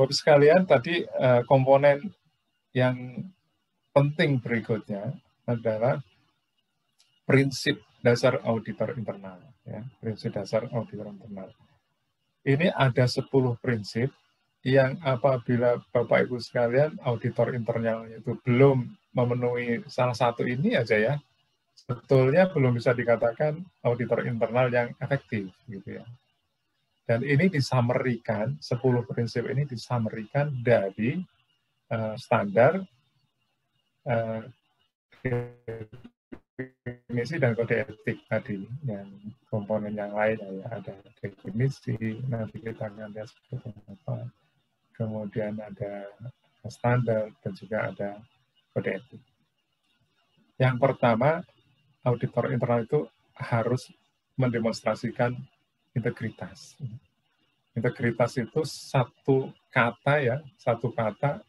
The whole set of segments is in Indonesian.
Bapak sekalian, tadi komponen yang penting berikutnya adalah prinsip dasar auditor internal. Ya, prinsip dasar auditor internal. Ini ada 10 prinsip yang apabila Bapak Ibu sekalian auditor internal itu belum memenuhi salah satu ini aja ya, sebetulnya belum bisa dikatakan auditor internal yang efektif gitu ya. Dan ini disamerikan, 10 prinsip ini disamerikan dari standar definisi dan kode etik tadi, yang komponen yang lain ya, ada definisi, nanti kita akan lihat seperti apa, kemudian ada standar, dan juga ada kode etik. Yang pertama, auditor internal itu harus mendemonstrasikan integritas. Integritas itu satu kata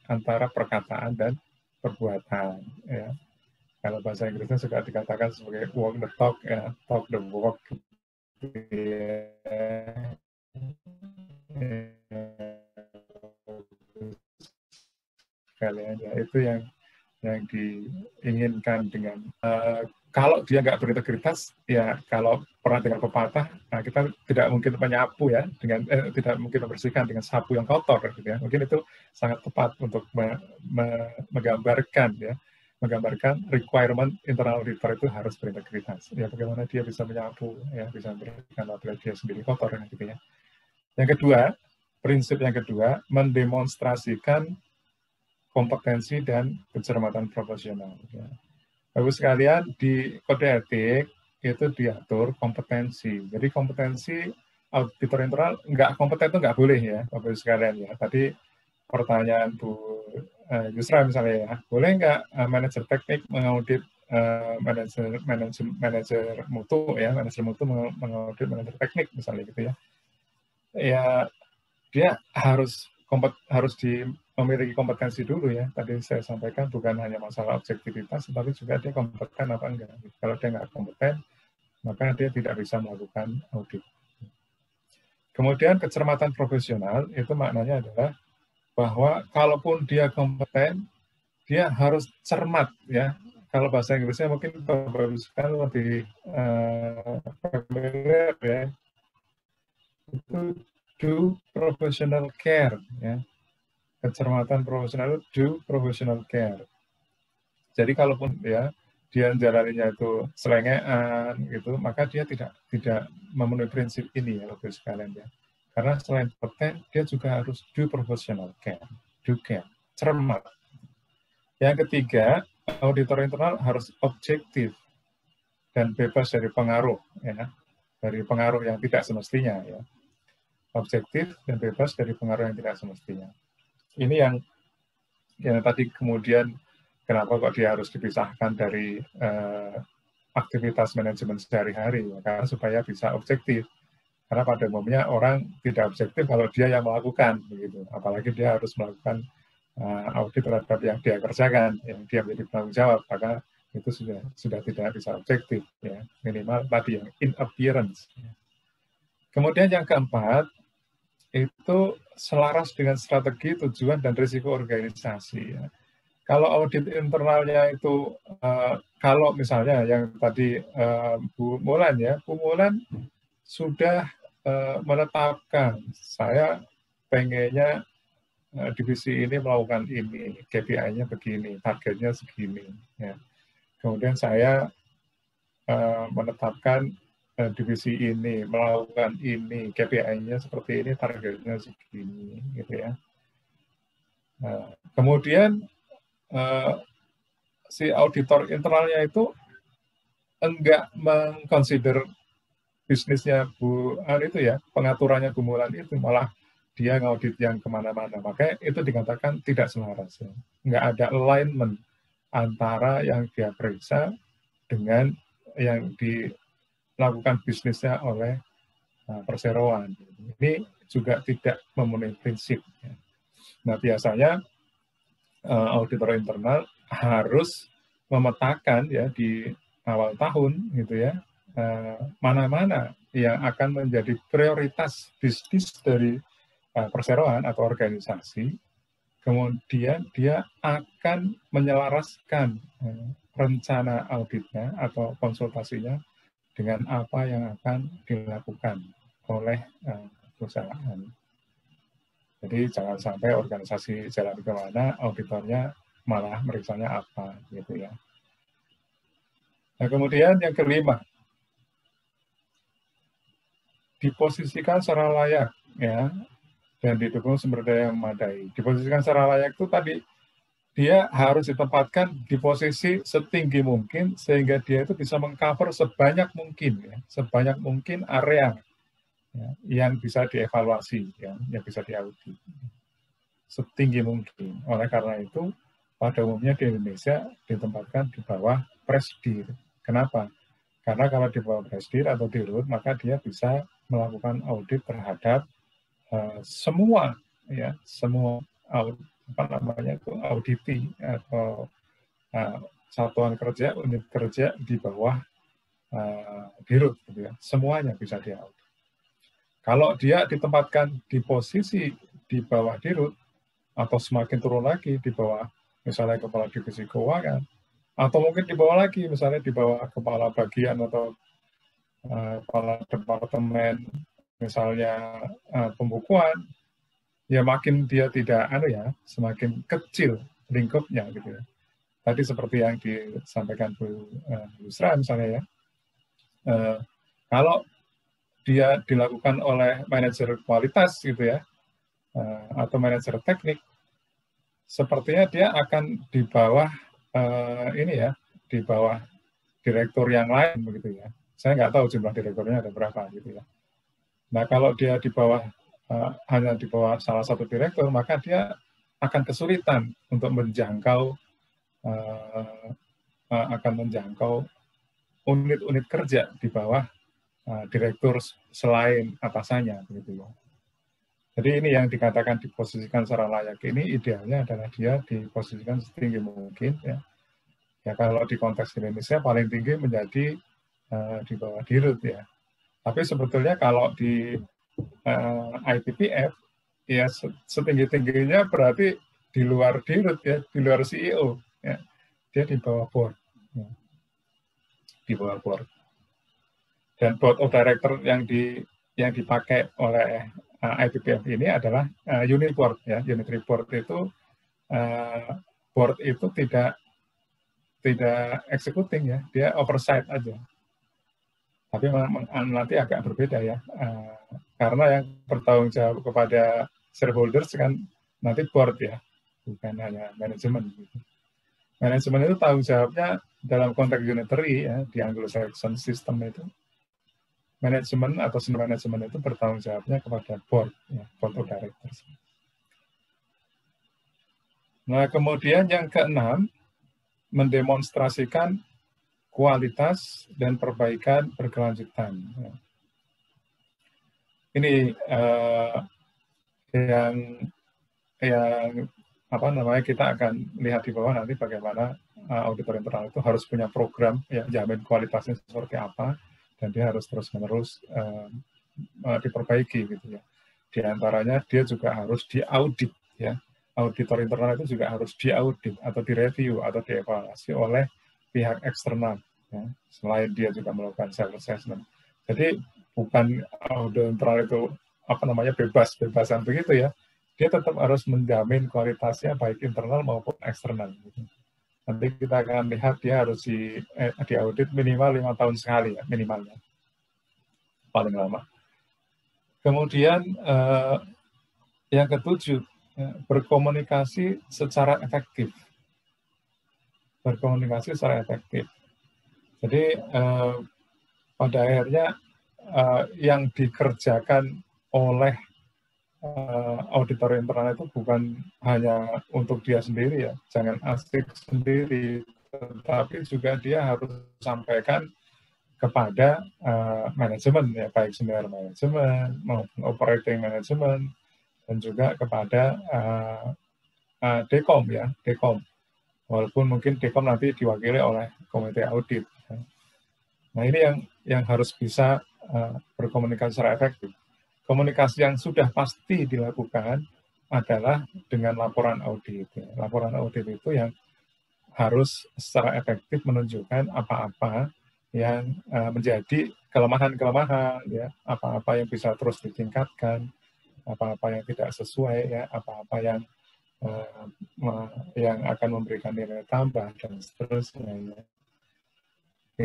antara perkataan dan perbuatan. Ya. Kalau bahasa Inggrisnya suka dikatakan sebagai walk the talk, ya, talk the walk. Kalian ya, itu yang diinginkan dengan kalau dia nggak berintegritas, ya kalau pernah dengar pepatah, nah kita tidak mungkin menyapu ya dengan tidak mungkin membersihkan dengan sapu yang kotor, gitu ya. Mungkin itu sangat tepat untuk menggambarkan requirement internal auditor itu harus berintegritas. Ya bagaimana dia bisa menyapu, ya bisa membersihkan apabila dia sendiri kotor, gitu ya. Yang kedua, prinsip yang kedua, mendemonstrasikan kompetensi dan kecermatan profesional. Ya. Bapak sekalian, di kode etik itu diatur kompetensi. Jadi kompetensi auditor internal nggak kompeten itu nggak boleh ya, Bapak sekalian ya. Tadi pertanyaan Bu Yusra misalnya ya, boleh nggak manajer teknik mengaudit manajer mutu ya, manajer mutu mengaudit manajer teknik misalnya gitu ya. Ya dia harus memiliki kompetensi dulu ya. Tadi saya sampaikan bukan hanya masalah objektivitas, tapi juga dia kompeten apa enggak. Kalau dia nggak kompeten, maka dia tidak bisa melakukan audit. Kemudian kecermatan profesional itu maknanya adalah bahwa kalaupun dia kompeten, dia harus cermat ya. Kalau bahasa Inggrisnya mungkin baguskan lebih familiar ya. Itu do professional care ya. Kecermatan profesional, do professional care. Jadi kalaupun ya dia jalaninya itu selengean gitu, maka dia tidak memenuhi prinsip ini ya Bapak sekalian ya. Karena selain kompeten, dia juga harus do professional care, do care, cermat. Yang ketiga, auditor internal harus objektif dan bebas dari pengaruh ya, dari pengaruh yang tidak semestinya ya. Objektif dan bebas dari pengaruh yang tidak semestinya. Ini yang tadi kemudian kenapa kok dia harus dipisahkan dari aktivitas manajemen sehari-hari ya, karena supaya bisa objektif. Karena pada umumnya orang tidak objektif kalau dia yang melakukan begitu, apalagi dia harus melakukan audit terhadap yang dia kerjakan, yang dia menjadi penanggung jawab, maka itu sudah tidak bisa objektif ya, minimal tadi yang in appearance. Kemudian yang keempat itu selaras dengan strategi, tujuan, dan risiko organisasi. Ya. Kalau audit internalnya itu, kalau misalnya yang tadi Bu Mulan ya, Bu Mulan sudah menetapkan, saya pengennya divisi ini melakukan ini, KPI-nya begini, targetnya segini. Ya. Kemudian saya menetapkan divisi ini melakukan ini, KPI-nya seperti ini, targetnya segini, gitu ya. Kemudian si auditor internalnya itu enggak mengconsider bisnisnya Bu An itu ya, pengaturannya Bu Mulan itu, malah dia ngaudit yang kemana-mana. Makanya itu dikatakan tidak selaras. Ya. Enggak ada alignment antara yang dia periksa dengan yang dilakukan bisnisnya oleh perseroan. Ini juga tidak memenuhi prinsip. Ya. Nah, biasanya auditor internal harus memetakan ya di awal tahun gitu ya, mana-mana yang akan menjadi prioritas bisnis dari perseroan atau organisasi, kemudian dia akan menyelaraskan rencana auditnya atau konsultasinya dengan apa yang akan dilakukan oleh perusahaan. Jadi jangan sampai organisasi jalan kemana, auditornya malah meriksanya apa, gitu ya. Nah, kemudian yang kelima, diposisikan secara layak, ya, dan didukung sumber daya yang memadai. Diposisikan secara layak itu tadi, dia harus ditempatkan di posisi setinggi mungkin sehingga dia itu bisa mengcover sebanyak mungkin area ya, yang bisa dievaluasi, ya, yang bisa diaudit setinggi mungkin. Oleh karena itu, pada umumnya di Indonesia ditempatkan di bawah Presdir. Kenapa? Karena kalau di bawah Presdir atau Dirut, maka dia bisa melakukan audit terhadap semua auditi atau satuan kerja, unit kerja di bawah Dirut, gitu ya. Semuanya bisa diaudit. Kalau dia ditempatkan di posisi di bawah Dirut atau semakin turun lagi di bawah misalnya kepala divisi keuangan, atau mungkin di bawah lagi misalnya di bawah kepala bagian atau kepala departemen misalnya pembukuan, ya makin dia tidak semakin kecil lingkupnya gitu ya. Tadi seperti yang disampaikan Bu Yusra misalnya ya, kalau dia dilakukan oleh manajer kualitas gitu ya, atau manajer teknik, sepertinya dia akan di bawah di bawah direktur yang lain begitu ya. Saya nggak tahu jumlah direkturnya ada berapa gitu ya. Nah, kalau dia di bawah hanya di bawah salah satu direktur, maka dia akan kesulitan untuk menjangkau unit-unit kerja di bawah direktur selain atasannya begitu ya. Jadi ini yang dikatakan diposisikan secara layak ini idealnya adalah dia diposisikan setinggi mungkin ya. Ya kalau di konteks Indonesia paling tinggi menjadi di bawah Dirut ya. Tapi sebetulnya kalau di IPPF ya setinggi-tingginya berarti di luar Dirut ya, di luar CEO ya. Dia di bawah board. Ya. Di bawah board. Dan board of director yang dipakai oleh IPPF ini adalah unit board ya. Unit report itu board itu tidak executing ya, dia oversight aja. Tapi nanti agak berbeda ya, karena yang bertanggung jawab kepada shareholders kan nanti board ya, bukan hanya manajemen. Manajemen itu tanggung jawabnya dalam konteks unitary ya, di Anglo-Saxon system itu, manajemen atau senior manajemen itu bertanggung jawabnya kepada board, ya, board of directors. Nah, kemudian yang keenam, mendemonstrasikan kualitas dan perbaikan berkelanjutan. Ini yang kita akan lihat di bawah nanti bagaimana auditor internal itu harus punya program yang jamin kualitasnya seperti apa dan dia harus terus-menerus diperbaiki gitu ya. Di antaranya dia juga harus diaudit ya. Auditor internal itu juga harus diaudit atau direview atau dievaluasi oleh pihak eksternal ya. Selain dia juga melakukan self assessment. Jadi bukan auditor internal itu bebas-bebasan begitu ya. Dia tetap harus menjamin kualitasnya baik internal maupun eksternal. Gitu. Nanti kita akan lihat dia harus diaudit minimal 5 tahun sekali ya, minimalnya. Paling lama. Kemudian yang ketujuh, berkomunikasi secara efektif. Berkomunikasi secara efektif. Jadi pada akhirnya yang dikerjakan oleh auditor internal itu bukan hanya untuk dia sendiri ya, jangan asik sendiri, tetapi juga dia harus sampaikan kepada manajemen ya, baik senior manajemen maupun operating manajemen dan juga kepada Dekom ya, Dekom. Walaupun mungkin Dekom nanti diwakili oleh komite audit. Nah ini yang harus bisa berkomunikasi secara efektif. komunikasi yang sudah pasti dilakukan adalah dengan laporan audit. Laporan audit itu yang harus secara efektif menunjukkan apa-apa yang menjadi kelemahan-kelemahan, ya, apa-apa yang bisa terus ditingkatkan, apa-apa yang tidak sesuai, ya, apa-apa yang akan memberikan nilai tambah dan seterusnya. Ya.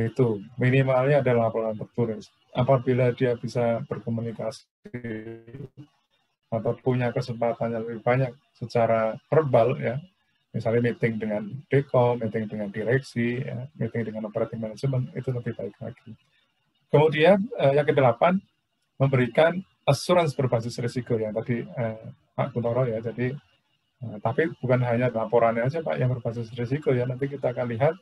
Itu minimalnya adalah laporan tertulis. Apabila dia bisa berkomunikasi atau punya kesempatan yang lebih banyak secara verbal, ya, misalnya meeting dengan dekom, meeting dengan direksi, ya, meeting dengan operating management, itu lebih baik lagi. Kemudian yang kedelapan, memberikan assurance berbasis risiko yang tadi Pak Kuntoro, ya. Jadi tapi bukan hanya laporannya aja Pak yang berbasis risiko, ya. Nanti kita akan lihat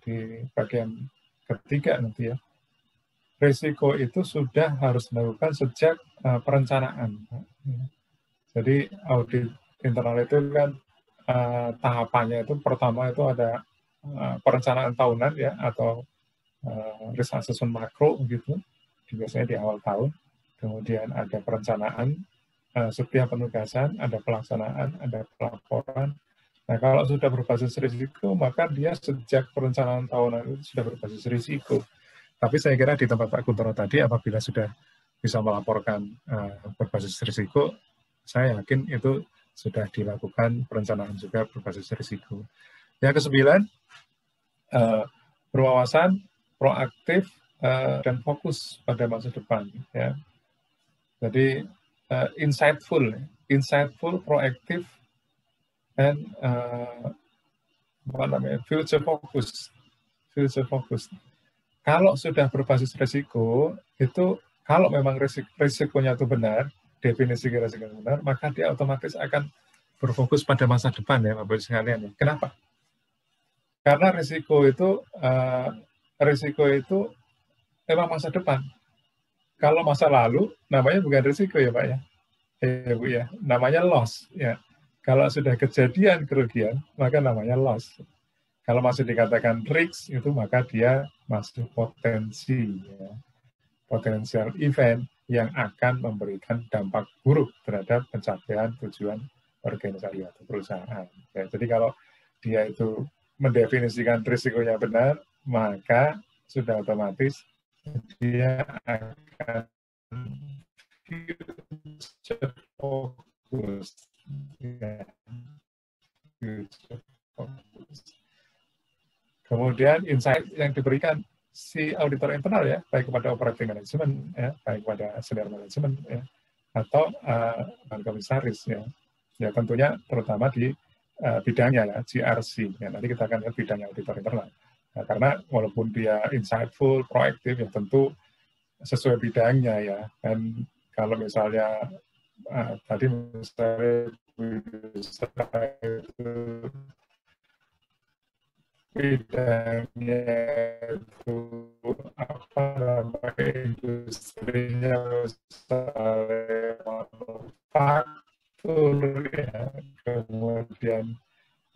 di bagian ketiga nanti, ya. Risiko itu sudah harus dilakukan sejak perencanaan. Jadi audit internal itu kan tahapannya itu pertama itu ada perencanaan tahunan, ya, atau risk assessment makro gitu, biasanya di awal tahun. Kemudian ada perencanaan setiap penugasan, ada pelaksanaan, ada pelaporan. Nah, kalau sudah berbasis risiko, maka dia sejak perencanaan tahunan itu sudah berbasis risiko. Tapi saya kira di tempat Pak Kuntoro tadi, apabila sudah bisa melaporkan berbasis risiko, saya yakin itu sudah dilakukan perencanaan juga berbasis risiko. Yang ke-9, berwawasan, proaktif, dan fokus pada masa depan. Ya. Jadi insightful, proaktif, dan future focus. Kalau sudah berbasis risiko, itu kalau memang risikonya itu benar, definisi risiko benar, maka dia otomatis akan berfokus pada masa depan, ya Bapak Ibu sekalian. Kenapa? Karena risiko itu memang masa depan. Kalau masa lalu, namanya bukan risiko, ya Pak, ya. Bu, ya. Namanya loss, ya. Kalau sudah kejadian kerugian, maka namanya loss. Kalau masih dikatakan risk, itu maka dia masih potensi, ya. Potensial event yang akan memberikan dampak buruk terhadap pencapaian tujuan organisasi atau perusahaan. Ya, jadi kalau dia itu mendefinisikan risikonya benar, maka sudah otomatis dia akan future focus. Ya. Future focus. Kemudian insight yang diberikan si auditor internal, ya, baik kepada operating management, ya, baik kepada senior management, ya, atau komisaris, ya. Ya tentunya terutama di bidangnya, ya, GRC. Ya, nanti kita akan lihat bidangnya auditor internal. Nah, karena walaupun dia insightful, proaktif, ya tentu sesuai bidangnya, ya. Dan kalau misalnya tadi misalnya bidangnya itu apa namanya industrinya misalnya manufaktur, ya, kemudian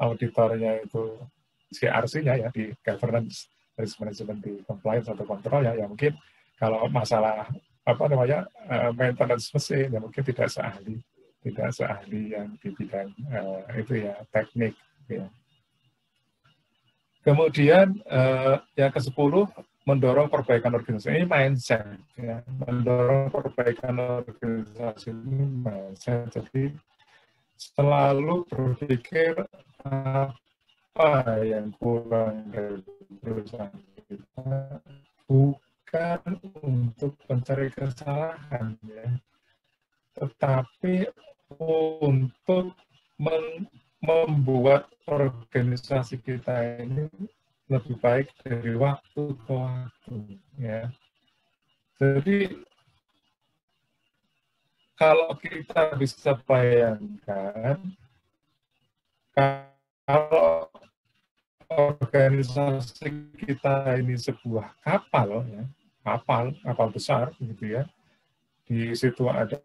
auditornya itu CRC-nya, ya, di governance, risk management, di compliance atau kontrol, ya, ya mungkin kalau masalah apa namanya maintenance mesin, ya mungkin tidak seahli yang di bidang itu, ya, teknik, ya. Kemudian yang ke-10, mendorong perbaikan organisasi. Ini mindset, ya. Mendorong perbaikan organisasi ini mindset. Jadi selalu berpikir apa yang kurang dari perusahaan kita, bukan untuk mencari kesalahan, ya, tetapi untuk membuat organisasi kita ini lebih baik dari waktu ke waktu, ya. Jadi kalau kita bisa bayangkan, kalau organisasi kita ini sebuah kapal, ya, kapal besar, gitu, ya. Di situ ada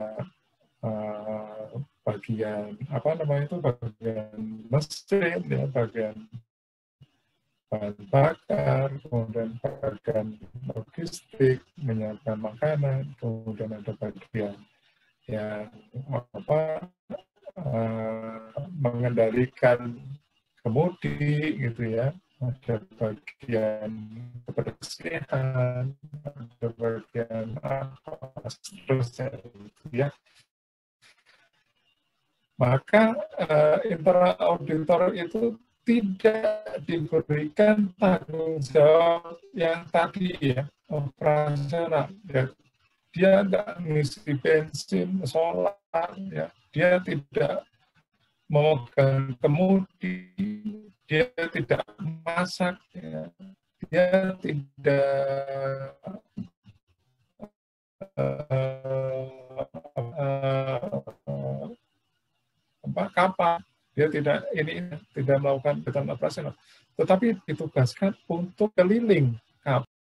bagian apa namanya itu, bagian mesin, ya, bagian bahan bakar, kemudian bagian logistik, menyiapkan makanan, kemudian ada bagian yang mengendalikan kemudi gitu ya, ada bagian kebersihan, ada bagian apa seterusnya gitu ya. Maka internal auditor itu tidak diberikan tanggung jawab yang tadi ya, operasional ya. Dia nggak ngisi bensin, solar ya, dia tidak memegang kemudi, dia tidak masak ya, dia tidak kapal, dia tidak tidak melakukan kegiatan operasional, tetapi ditugaskan untuk keliling kapal